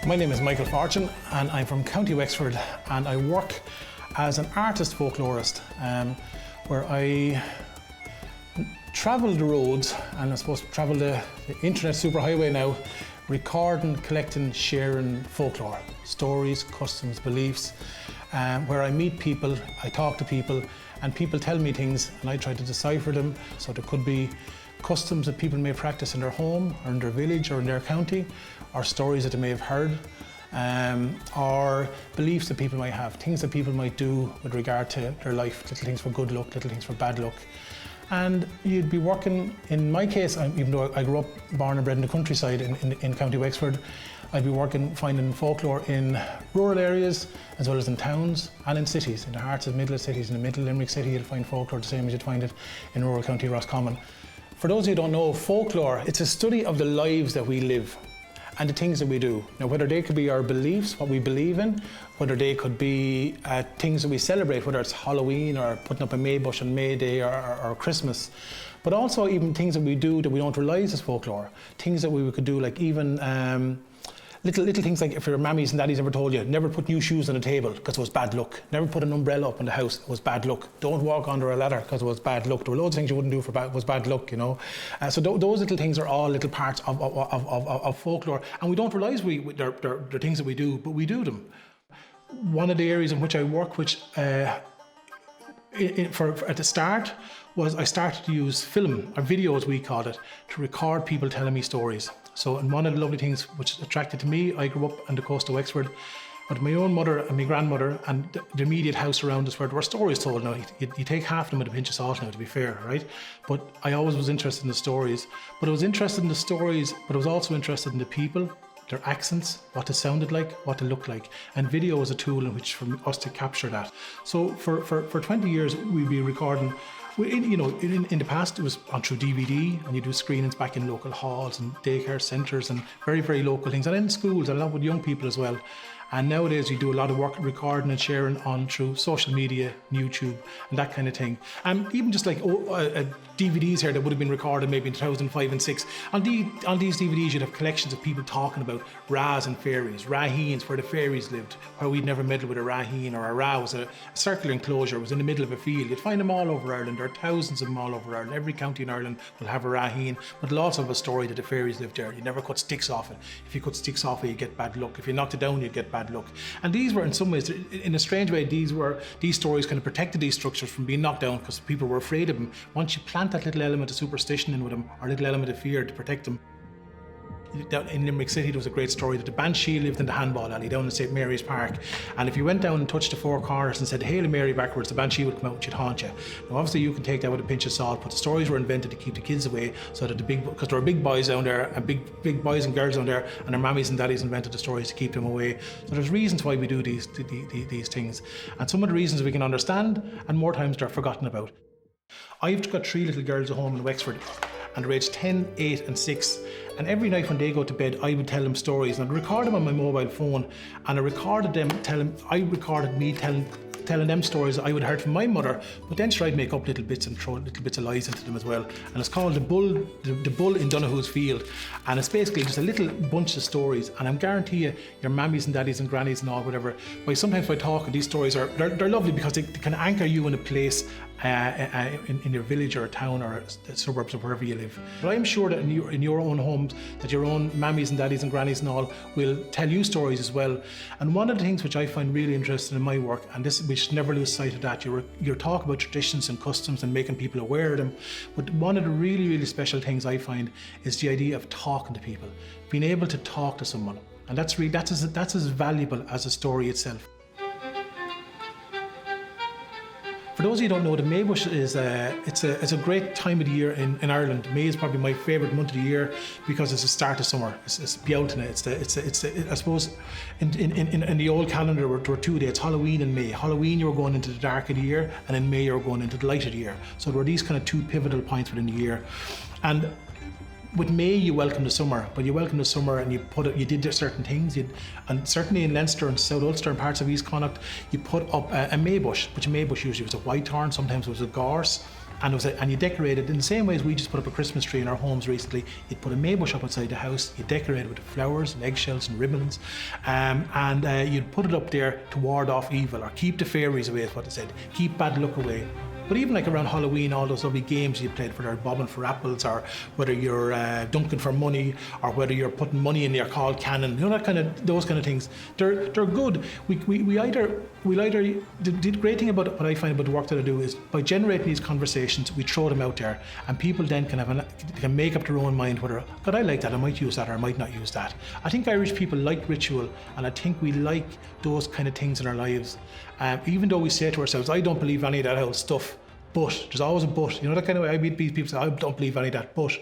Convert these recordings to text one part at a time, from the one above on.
My name is Michael Fortune and I'm from County Wexford, and I work as an artist folklorist where I travel the roads and I suppose travel the internet superhighway now, recording, collecting, sharing folklore, stories, customs, beliefs, where I meet people, I talk to people, and people tell me things and I try to decipher them. So there could be customs that people may practice in their home or in their village or in their county, or stories that they may have heard, or beliefs that people might have, things that people might do with regard to their life, little things for good luck, little things for bad luck. And you'd be working, in my case, even though I grew up, born and bred in the countryside in County Wexford, I'd be working, finding folklore in rural areas as well as in towns and in cities. In the hearts of middle of cities, in the middle of Limerick City, you'll find folklore the same as you'd find it in rural County Roscommon. For those of you who don't know, folklore, it's a study of the lives that we live and the things that we do. Now, whether they could be our beliefs, what we believe in, whether they could be things that we celebrate, whether it's Halloween or putting up a May bush on May Day or Christmas, but also even things that we do that we don't realise as folklore. Things that we could do, like even little things like, if your mammies and daddies ever told you, never put new shoes on the table because it was bad luck. Never put an umbrella up in the house, it was bad luck. Don't walk under a ladder because it was bad luck. There were loads of things you wouldn't do was bad luck, you know. So those little things are all little parts of folklore, and we don't realise they're things that we do, but we do them. One of the areas in which I work, which at the start, was I started to use film, or video as we called it, to record people telling me stories. So, and one of the lovely things which attracted to me, I grew up on the coast of Wexford with my own mother and my grandmother and the immediate house around us where there were stories told. Now, you take half of them with a pinch of salt now, to be fair, right? But I always was interested in the stories. But I was interested in the stories, but I was also interested in the people, their accents, what they sounded like, what they looked like. And video was a tool in which for us to capture that. So for 20 years, we'd be recording. In the past, it was on through DVD, and you do screenings back in local halls and daycare centres and very, very local things, and in schools, and a lot with young people as well. And nowadays, you do a lot of work recording and sharing on through social media, YouTube, and that kind of thing. And even just like DVDs here that would have been recorded maybe in 2005 and 6. On these DVDs, you'd have collections of people talking about Ras and fairies, Raheens, where the fairies lived, where we'd never meddled with a Raheen, or a Ra was a circular enclosure, it was in the middle of a field. You'd find them all over Ireland. There are thousands of them all over Ireland. Every county in Ireland will have a Raheen, but lots of a story that the fairies lived there. You never cut sticks off it. If you cut sticks off it, you get bad luck. If you knocked it down, you'd get bad luck. And these were, in some ways, in a strange way, these stories kind of protected these structures from being knocked down because people were afraid of them. Once you plant that little element of superstition in with them, or a little element of fear to protect them. Down in Limerick City, there was a great story that the Banshee lived in the handball alley down in St Mary's Park, and if you went down and touched the four corners and said "Hail Mary" backwards, the Banshee would come out and she'd haunt you. Now obviously you can take that with a pinch of salt, but the stories were invented to keep the kids away, so that because there were big boys down there, and big boys and girls down there, and their mammies and daddies invented the stories to keep them away. So there's reasons why we do these things, and some of the reasons we can understand, and more times they're forgotten about. I've got 3 little girls at home in Wexford, and they're aged 10, 8 and 6. And every night when they go to bed, I would tell them stories, and I'd record them on my mobile phone, and I recorded me telling them stories I would have heard from my mother, but then I'd make up little bits and throw little bits of lies into them as well. And it's called the Bull in Donoghue's Field, and it's basically just a little bunch of stories. And I guarantee you, your mammies and daddies and grannies and all, whatever, sometimes by talking, these stories they're lovely because they can anchor you in a place in your village or a town or the suburbs or wherever you live. But I'm sure that in your own homes, that your own mammies and daddies and grannies and all will tell you stories as well. And one of the things which I find really interesting in my work, and we should never lose sight of that, you're talking about traditions and customs and making people aware of them, but one of the really, really special things I find is the idea of talking to people, being able to talk to someone. And that's as valuable as a story itself. For those of you who don't know, the May bush is it's a great time of the year in Ireland. May is probably my favourite month of the year because it's the start of summer. It's Bealtaine. I suppose in the old calendar there were 2 days, Halloween and May. Halloween you were going into the dark of the year, and in May you were going into the light of the year. So there were these kind of 2 pivotal points within the year. And with May, you welcome the summer, but you welcome the summer and you did certain things. And certainly in Leinster and South Ulster and parts of East Connacht, you put up a May bush, which a May bush usually was a white thorn, sometimes it was a gorse, and you decorate it in the same way as we just put up a Christmas tree in our homes recently. You'd put a May bush up outside the house, you decorate it with flowers and eggshells and ribbons, and you'd put it up there to ward off evil or keep the fairies away, is what they said, keep bad luck away. But even like around Halloween, all those lovely games you played, whether you're bobbing for apples or whether you're dunking for money or whether you're putting money in your call cannon, you know, those kind of things. They're good. We either the great thing about what I find about the work that I do is by generating these conversations, we throw them out there, and people then can make up their own mind whether, God, I like that, I might use that, or I might not use that. I think Irish people like ritual, and I think we like those kind of things in our lives. Even though we say to ourselves, I don't believe any of that old stuff, but there's always a but. You know, that kind of way I meet people say, I don't believe any of that, but.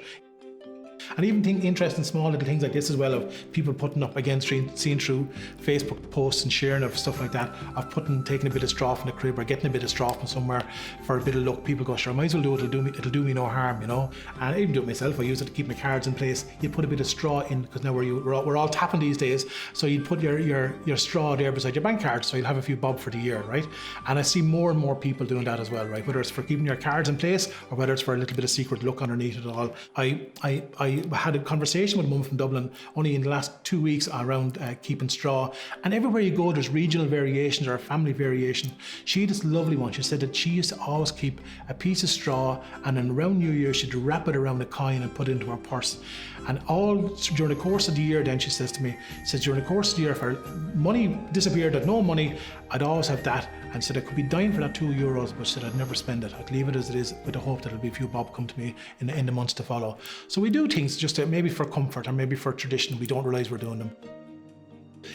And even interesting small little things like this as well, of people putting up, again, seeing through Facebook posts and sharing of stuff like that, of taking a bit of straw from the crib or getting a bit of straw from somewhere for a bit of luck. People go, sure, I might as well do it, it'll do me no harm, you know. And I even do it myself. I use it to keep my cards in place. You put a bit of straw in, because now we're all tapping these days, so you'd put your straw there beside your bank card, so you'll have a few bob for the year, right? And I see more and more people doing that as well, right? Whether it's for keeping your cards in place or whether it's for a little bit of secret luck underneath it all. I had a conversation with a mum from Dublin only in the last 2 weeks around keeping straw, and everywhere you go there's regional variations or family variation. She had this lovely one. She said that she used to always keep a piece of straw, and then around New Year she'd wrap it around a coin and put it into her purse. And all during the course of the year, then she says to me, during the course of the year, if her money disappeared, I'd no money, I'd always have that, and said I could be dying for that €2, but said I'd never spend it. I'd leave it as it is with the hope that there'll be a few bob come to me in the months to follow. So we do things just maybe for comfort or maybe for tradition. We don't realise we're doing them.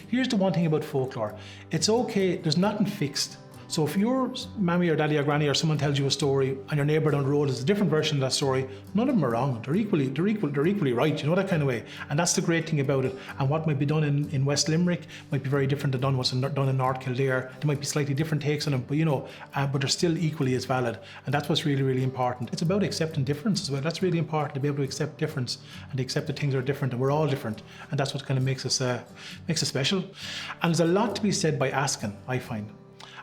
Here's the one thing about folklore. It's okay, there's nothing fixed. So if your mammy or daddy or granny or someone tells you a story and your neighbour down the road is a different version of that story, none of them are wrong. They're equally right, you know, that kind of way. And that's the great thing about it. And what might be done in West Limerick might be very different than what's done in North Kildare. There might be slightly different takes on them, but you know, but they're still equally as valid. And that's what's really, really important. It's about accepting difference as well. That's really important, to be able to accept difference and to accept that things are different and we're all different. And that's what kind of makes us special. And there's a lot to be said by asking, I find.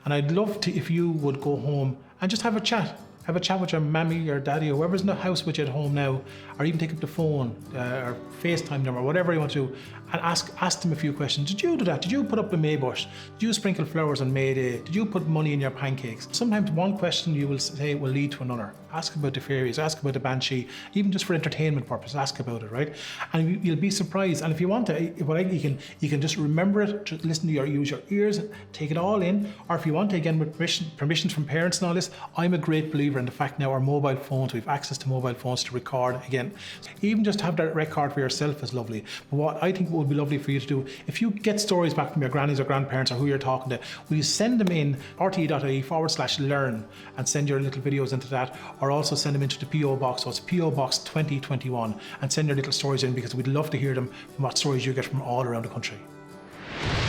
And I'd love to, if you would go home and just have a chat with your mammy or daddy or whoever's in the house with you at home now, or even take up the phone or FaceTime them or whatever you want to do, and ask them a few questions. Did you do that? Did you put up a May bush? Did you sprinkle flowers on May Day? Did you put money in your pancakes? Sometimes one question you will say will lead to another. Ask about the fairies, ask about the banshee, even just for entertainment purpose, ask about it, right? And you'll be surprised. And if you want to, you can just remember it, just listen to use your ears, take it all in. Or if you want to, again, with permissions from parents and all this, I'm a great believer in the fact now our mobile phones, we have access to mobile phones to record again. Even just to have that record for yourself is lovely. But what I think would be lovely for you to do, if you get stories back from your grannies or grandparents or who you're talking to, will you send them in rte.ie/learn and send your little videos into that, or also send them into the PO box. So it's PO Box 2021, and send your little stories in, because we'd love to hear them from what stories you get from all around the country.